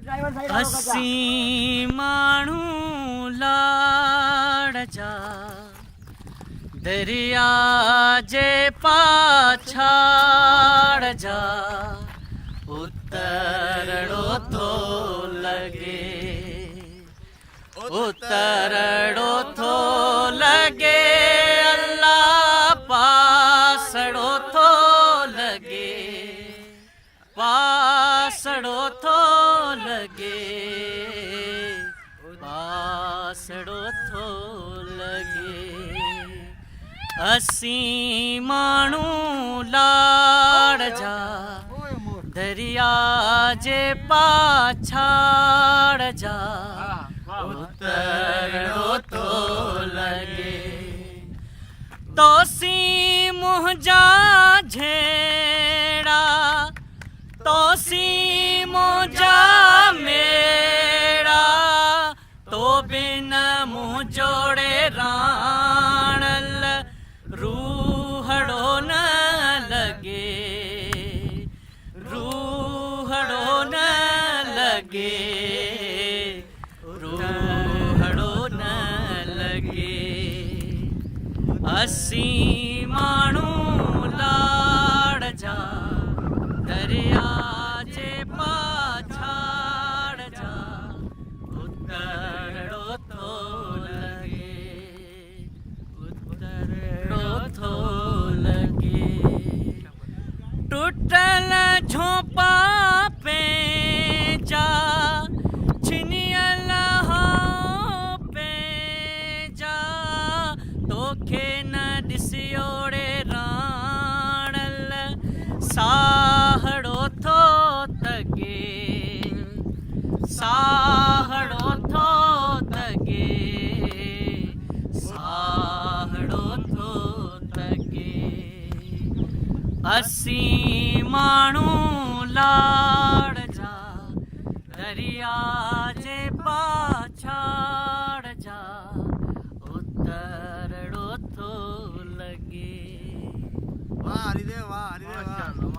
असी माण्हू लाड़ जा दरिया जे पाछाड़ जा उतरड़ो थो लगे उतरड़ो थो लगे अल्लाह पासड़ो थो लगे पासड़ो थो लगे पासड़ो थो लगे असी माण्हू लाड़ जा दरिया जे पाछाड़ जा उतरड़ो थो लगे तोसी मुंहिंजा झेड़ा तोसी मुंहिंजा मेड़ा तो बिन मुंह जोड़े राणल रूहड़ो न लगे रूहड़ो न लगे रूहड़ो न लगे असी माण्हू लाड़ जा दरिया जे पाछाड़ जा उतरड़ो थो लगे उतरड़ो थो लगे टुटल झोंपा पंहिंजा छिनियल पंहिंजा तोखे न ॾिसियोड़े राणल साहड़ो थो तगे साहड़ो थो तगे साहड़ो थो तगे असी माण्हू लाड़ जा दरिया जे पाछाड़ जा उतरड़ो थो लगे वाह हरिदेव वाह हरिदेव वाह।